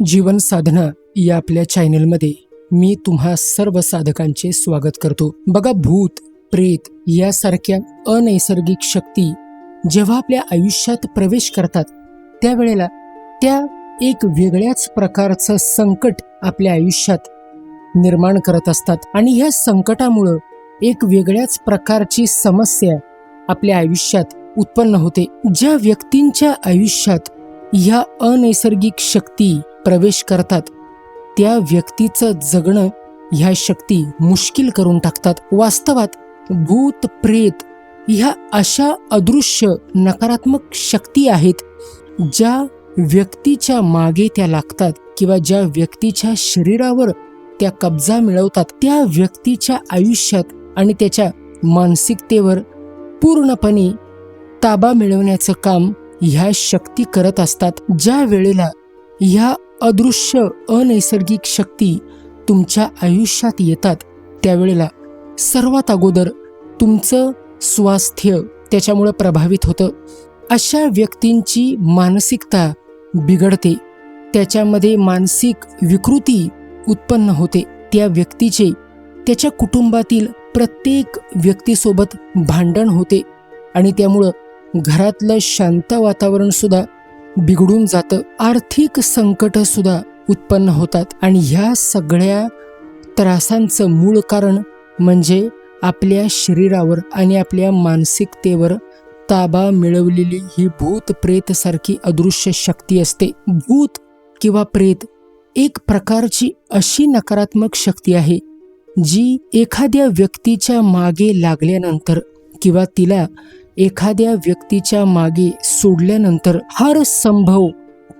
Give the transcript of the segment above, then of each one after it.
जीवन साधना या आपल्या चॅनलमध्ये मी तुम्हा सर्व साधकांचे स्वागत करतो। बघा, भूत प्रेत यासारख्या अनैसर्गिक शक्ती जेव्हा आपल्या आयुष्यात प्रवेश करतात त्यावेळेला त्या एक वेगळ्याच प्रकारचं संकट आपल्या आयुष्यात निर्माण करत असतात आणि या संकटामुळे एक वेगळ्याच प्रकारची समस्या आपल्या आयुष्यात उत्पन्न होते। ज्या व्यक्तींच्या आयुष्यात ह्या अनैसर्गिक शक्ती प्रवेश करतात त्या व्यक्तीचं जगणं ह्या शक्ती मुश्किल करून टाकतात। वास्तवात भूत प्रेत ह्या अशा अदृश्य नकारात्मक शक्ती आहेत ज्या व्यक्तीच्या मागे त्या लागतात किंवा ज्या व्यक्तीच्या शरीरावर त्या कब्जा मिळवतात त्या व्यक्तीच्या आयुष्यात आणि त्याच्या मानसिकतेवर पूर्णपणे ताबा मिळवण्याचं काम ह्या शक्ती करत असतात। ज्या वेळेला ह्या अदृश्य अनैसर्गिक शक्ती तुमच्या आयुष्यात येतात त्यावेळेला सर्वात अगोदर तुमचं स्वास्थ्य त्याच्यामुळे प्रभावित होतं। अशा व्यक्तींची मानसिकता बिघडते, त्याच्यामध्ये मानसिक विकृती उत्पन्न होते। त्या व्यक्तीचे त्याच्या कुटुंबातील प्रत्येक व्यक्तीसोबत भांडण होते आणि त्यामुळं घरातलं शांत वातावरण सुद्धा बिघडून जातं। आर्थिक संकट सुद्धा उत्पन्न होतात आणि ह्या सगळ्या त्रासांचं मूळ कारण म्हणजे आपल्या शरीरावर आणि आपल्या मानसिकतेवर ताबा मिळवलेली ही भूत प्रेत सारखी अदृश्य शक्ती असते। भूत किंवा प्रेत एक प्रकारची अशी नकारात्मक शक्ती आहे जी एखाद्या व्यक्तीच्या मागे लागल्यानंतर किंवा तिला एखाद्या व्यक्तीच्या मागे सोडल्यानंतर हर संभव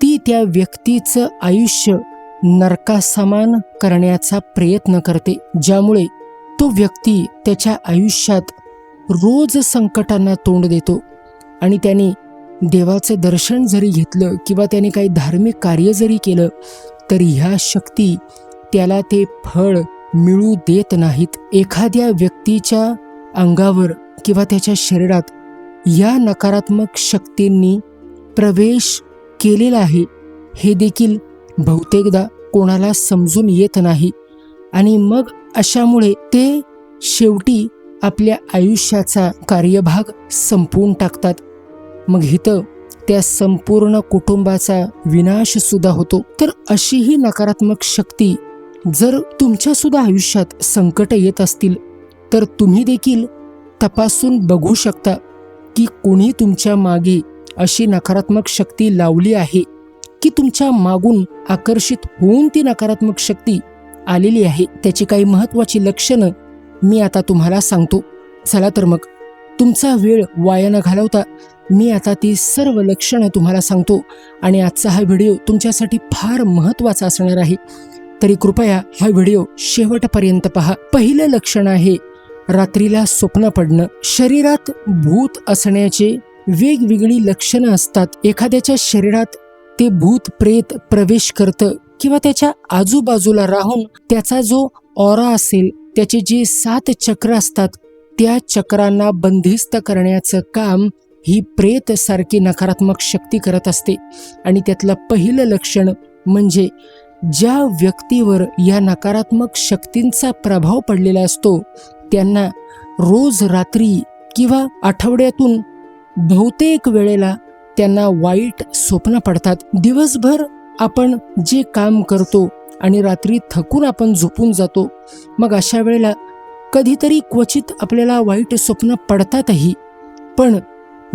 ती त्या व्यक्तीचं आयुष्य नरकासमान करण्याचा प्रयत्न करते, ज्यामुळे तो व्यक्ती त्याच्या आयुष्यात रोज संकटांना तोंड देतो आणि त्याने देवाचं दर्शन जरी घेतलं किंवा त्याने काही धार्मिक कार्य जरी केलं तरी ह्या शक्ती त्याला ते फळ मिळू देत नाहीत। एखाद्या व्यक्तीच्या अंगावर किंवा त्याच्या शरीरात या नकारात्मक शक्तींनी प्रवेश केलेला आहे हे देखील बहुतेकदा कोणाला समजून येत नाही आणि मग अशामुळे ते शेवटी आपल्या आयुष्याचा कार्यभाग संपवून टाकतात। मग इथं त्या संपूर्ण कुटुंबाचा विनाश सुद्धा होतो। तर अशी ही नकारात्मक शक्ती जर तुमच्या सुद्धा आयुष्यात संकट येत असतील तर तुम्ही देखील तपासून बघू शकता की कोणी तुमच्या मागे अशी नकारात्मक शक्ती लावली आहे की तुमच्या मागून आकर्षित होऊन ती नकारात्मक शक्ती आलेली आहे। त्याची काही महत्त्वाची लक्षणं मी आता तुम्हाला सांगतो। चला तर मग तुमचा वेळ वाया न घालवता मी आता ती सर्व लक्षणं तुम्हाला सांगतो आणि आजचा हा व्हिडिओ तुमच्यासाठी फार महत्त्वाचा असणार आहे, तरी कृपया हा व्हिडिओ शेवटपर्यंत पहा। पहिलं लक्षण आहे रात्रीला स्वप्न पडणं। शरीरात भूत असण्याचे वेगवेगळी लक्षणं असतात। एखाद्याच्या शरीरात ते भूत प्रेत प्रवेश करतं किंवा त्याच्या आजूबाजूला राहून त्याचा जो ऑरा असेल, त्याचे जे 7 चक्र असतात त्या चक्रांना बंदिस्त करण्याचं काम ही प्रेत सारखी नकारात्मक शक्ती करत असते। आणि त्यातलं पहिलं लक्षण म्हणजे ज्या व्यक्तीवर या नकारात्मक शक्तींचा प्रभाव पडलेला असतो त्यांना रोज रात्री किंवा आठवड्यातून बहुतेक वेळेला त्यांना वाईट स्वप्न पडतात। दिवसभर आपण जे काम करतो आणि रात्री थकून आपण झोपून जातो, मग अशा वेळेला कधीतरी क्वचित आपल्याला वाईट स्वप्न पडतातही, पण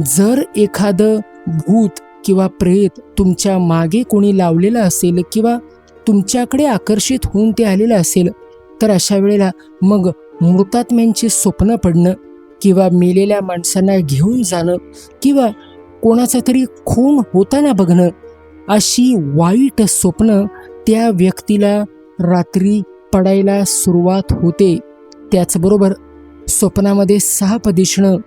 जर एखादं भूत किंवा प्रेत तुमच्या मागे कोणी लावलेलं असेल किंवा तुमच्याकडे आकर्षित होऊन ते आलेलं असेल तर अशा वेळेला मग मृतात्म्यांची स्वप्न पडणं किंवा मेलेल्या माणसांना घेऊन जाणं किंवा कोणाचा तरी खून होताना बघणं अशी वाईट स्वप्न त्या व्यक्तीला रात्री पडायला सुरुवात होते। त्याचबरोबर स्वप्नामध्ये साप दिसणं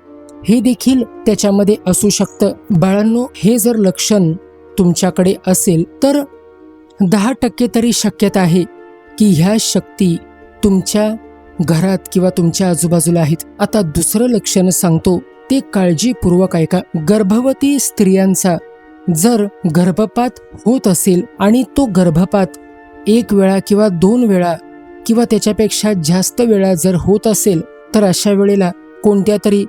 हे देखील त्याच्यामध्ये असू शकतं। बाळांनो, हे जर लक्षण तुमच्याकडे असेल तर 10% तरी शक्यता आहे की ह्या शक्ती तुमच्या घरात किंवा तुमच्या आजूबाजूला आहेत। आता दुसरं लक्षण सांगतो ते काळजीपूर्वक ऐका। गर्भवती स्त्रियांचा जर गर्भपात होत असेल आणि तो गर्भपात 1 वेळा किंवा 2 वेळा किंवा त्याच्यापेक्षा जास्त वेळा जर होत असेल, तर अशा वेळेला कोणत्या तरी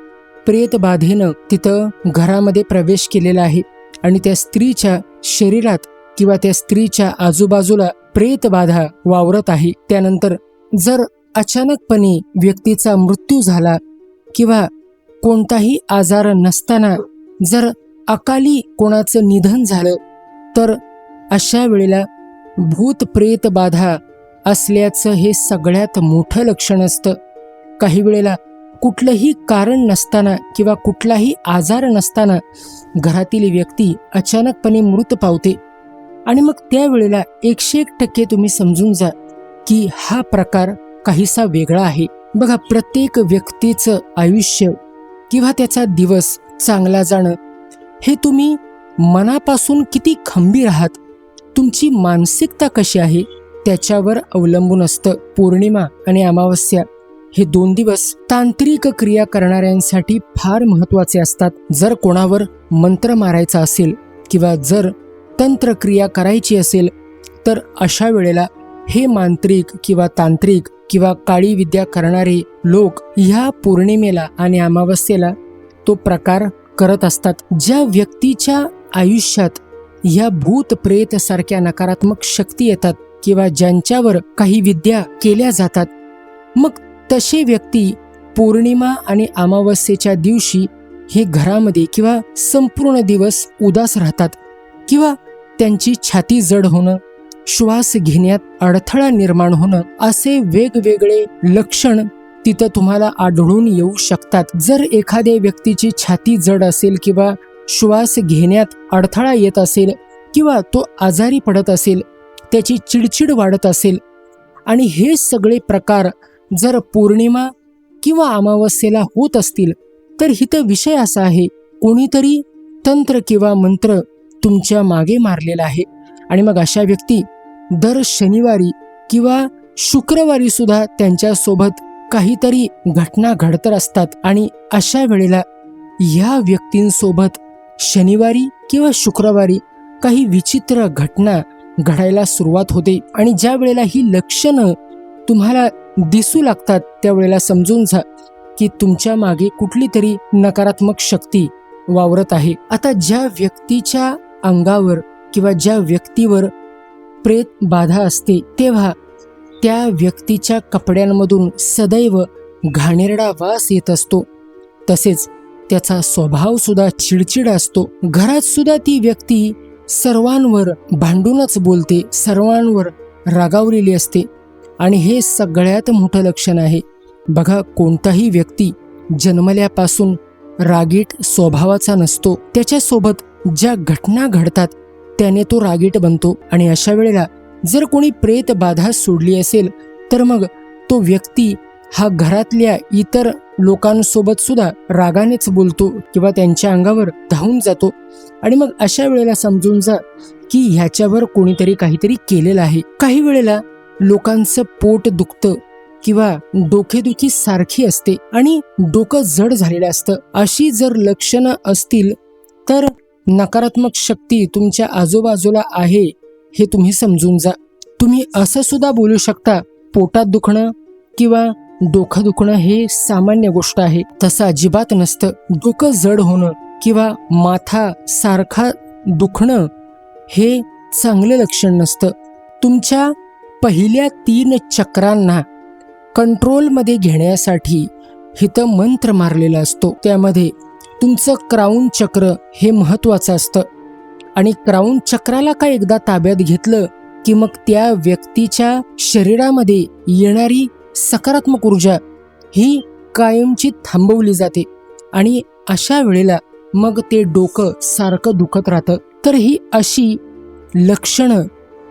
प्रेतबाधेनं तिथं घरामध्ये प्रवेश केलेला आहे आणि त्या स्त्रीच्या शरीरात किंवा त्या स्त्रीच्या आजूबाजूला प्रेतबाधा वावरत आहे. त्यानंतर जर अचानकपणे व्यक्तीचा मृत्यू झाला किंवा कोणताही आजार नसताना जर अकाली कोणाचं निधन झालं, तर अशा वेळेला भूत प्रेत बाधा असल्याचं हे सगळ्यात मोठं लक्षण असतं. काही वेळेला कुठलंही कारण नसताना किंवा कुठलाही आजार नसताना घरातील व्यक्ती अचानकपणे मृत पावते आणि मग त्यावेळेला 101% तुम्ही समजून जा की हा प्रकार काहीसा वेगळा आहे. बघा, प्रत्येक व्यक्तीचं आयुष्य किंवा त्याचा दिवस चांगला जाणं हे तुम्ही मनापासून किती खंबीर आहात, तुमची मानसिकता कशी आहे त्याच्यावर अवलंबून असतं. पौर्णिमा आणि अमावस्या हे 2 दिवस तांत्रिक क्रिया करणाऱ्यांसाठी फार महत्त्वाचे असतात. जर कोणावर मंत्र मारायचा असेल किंवा जर तंत्रक्रिया करायची असेल, तर अशा वेळेला हे मांत्रिक किंवा तांत्रिक किंवा काळी विद्या करणारे लोक ह्या पौर्णिमेला आणि अमावस्येला तो प्रकार करत असतात. ज्या व्यक्तीच्या आयुष्यात या भूत प्रेत सारख्या नकारात्मक शक्ती येतात किंवा ज्यांच्यावर काही विद्या केल्या जातात, मग तसे व्यक्ती पौर्णिमा आणि अमावस्येच्या दिवशी हे घरामध्ये किंवा संपूर्ण दिवस उदास राहतात किंवा त्यांची छाती जड होणं, श्वास घेण्यात अडथळा निर्माण होणं असे वेगवेगळे लक्षण तिथं तुम्हाला आढळून येऊ शकतात. जर एखाद्या व्यक्तीची छाती जड असेल किंवा श्वास घेण्यात अडथळा येत असेल किंवा तो आजारी पडत असेल, त्याची चिडचिड वाढत असेल आणि हे सगळे प्रकार जर पौर्णिमा किंवा अमावस्येला होत असतील, तर इथं विषय असा आहे, कोणीतरी तंत्र किंवा मंत्र तुमच्या मागे मारलेला आहे. आणि मग अशा व्यक्ती दर शनिवारी किंवा शुक्रवारी सुद्धा त्यांच्यासोबत काहीतरी घटना घडत असतात आणि अशा वेळेला या व्यक्तींसोबत शनिवारी किंवा शुक्रवारी काही विचित्र घटना घडायला सुरुवात होते आणि ज्या वेळेला ही लक्षणं तुम्हाला दिसू लागतात, त्यावेळेला समजून जा की तुमच्या मागे कुठली तरी नकारात्मक शक्ती वावरत आहे. आता ज्या व्यक्तीच्या अंगावर किंवा ज्या व्यक्तीवर प्रेत बाधा असते, तेव्हा त्या व्यक्तीच्या कपड्यांमधून सदैव घाणेरडा वास येत असतो. तसेच त्याचा स्वभाव सुद्धा चिडचिड असतो. घरात सुद्धा ती व्यक्ती सर्वांवर भांडूनच बोलते, सर्वांवर रागावलेली असते आणि हे सगळ्यात मोठं लक्षण आहे. बघा, कोणताही व्यक्ती जन्मल्यापासून रागीट स्वभावाचा नसतो. त्याच्यासोबत ज्या घटना घडतात त्याने तो रागीट बनतो आणि अशा वेळेला जर कोणी प्रेत बाधा सोडली असेल, तर मग तो व्यक्ती हा घरातल्या इतर लोकांसोबत सुद्धा रागानेच बोलतो किंवा त्यांच्या अंगावर धावून जातो आणि मग अशा वेळेला समजून जा की ह्याच्यावर कोणीतरी काहीतरी केलेलं आहे. काही वेळेला लोकांचं पोट दुखतं किंवा डोकेदुखी सारखी असते आणि डोकं जड झालेलं असतं. अशी जर लक्षणं असतील, तर नकारात्मक शक्ती तुमच्या आजूबाजूला आहे हे तुम्ही समजून जा. तुम्ही असं सुद्धा बोलू शकता, पोटात दुखणं किंवा डोकं दुखणं हे सामान्य गोष्ट आहे. तसं अजिबात नसतं. डोकं जड होणं किंवा माथा सारखा दुखणं हे चांगलं लक्षण नसतं. तुमच्या पहिल्या 3 चक्रांना कंट्रोलमध्ये घेण्यासाठी इथं मंत्र मारलेला असतो. त्यामध्ये तुमचं क्राऊन चक्र हे महत्त्वाचं असतं आणि क्राऊन चक्राला का एकदा ताब्यात घेतलं की मग त्या व्यक्तीच्या शरीरामध्ये येणारी सकारात्मक ऊर्जा ही कायमची थांबवली जाते आणि अशा वेळेला मग ते डोकं सारखं दुखत राहतं. तर ही अशी लक्षणं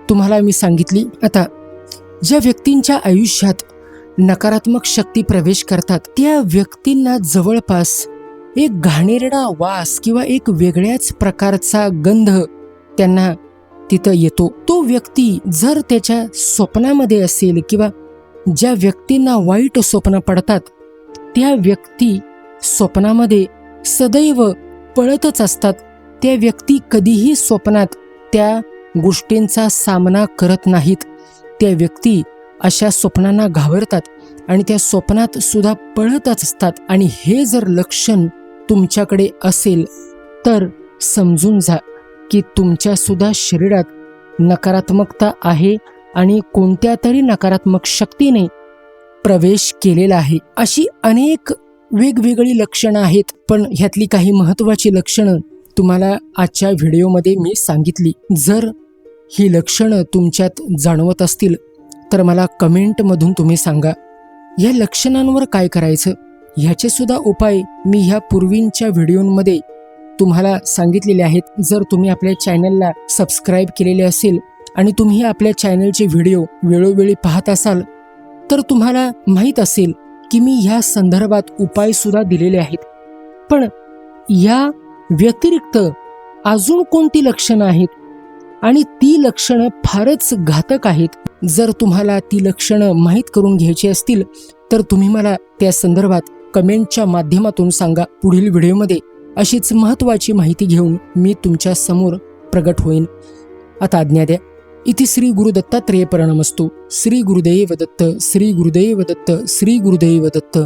तुम्हाला मी सांगितली. आता ज्या व्यक्तींच्या आयुष्यात नकारात्मक शक्ती प्रवेश करतात, त्या व्यक्तींना जवळपास एक घाणेरडा वास किंवा एक वेगळ्याच प्रकारचा गंध त्यांना तिथं येतो. तो व्यक्ती जर त्याच्या स्वप्नामध्ये असेल किंवा ज्या व्यक्तींना वाईट स्वप्न पडतात, त्या व्यक्ती स्वप्नामध्ये सदैव पळतच असतात त्या व्यक्ती कधीही स्वप्नात त्या गोष्टींचा सामना करत नाहीत. त्या व्यक्ती अशा स्वप्नांना घाबरतात आणि त्या स्वप्नात सुद्धा पळतच असतात. आणि हे जर लक्षण तुमच्याकडे असेल तर समजून जा की तुमच्या सुद्धा शरीरात नकारात्मकता आहे आणि कोणत्या तरी नकारात्मक शक्तीने प्रवेश केलेला आहे. अशी अनेक वेगवेगळी लक्षणं आहेत, पण ह्यातली काही महत्त्वाची लक्षणं तुम्हाला आजच्या व्हिडिओमध्ये मी सांगितली. जर ही लक्षणं तुमच्यात जाणवत असतील तर मला कमेंटमधून तुम्ही सांगा. या लक्षणांवर काय करायचं ह्याचे सुद्धा उपाय मी ह्या पूर्वींच्या व्हिडिओमध्ये तुम्हाला सांगितलेले आहेत. जर तुम्ही आपल्या चॅनलला सबस्क्राईब केलेले असेल आणि तुम्ही आपल्या चॅनलचे व्हिडिओ वेळोवेळी पाहत असाल तर तुम्हाला माहीत असेल की मी ह्या संदर्भात उपाय सुद्धा दिलेले आहेत. पण या व्यतिरिक्त अजून कोणती लक्षणं आहेत आणि ती लक्षणं फारच घातक आहेत. जर तुम्हाला ती लक्षणं माहीत करून घ्यायची असतील तर तुम्ही मला त्या संदर्भात कमेंटच्या माध्यमातून सांगा. पुढील व्हिडिओमध्ये अशीच महत्त्वाची माहिती घेऊन मी तुमच्या समोर प्रगट होईन. आता आज्ञा द्या. इति श्री गुरु दत्तात्रेय प्रणमस्तु. श्री गुरुदेव दत्त, श्री गुरुदेव दत्त, श्री गुरुदेव दत्त.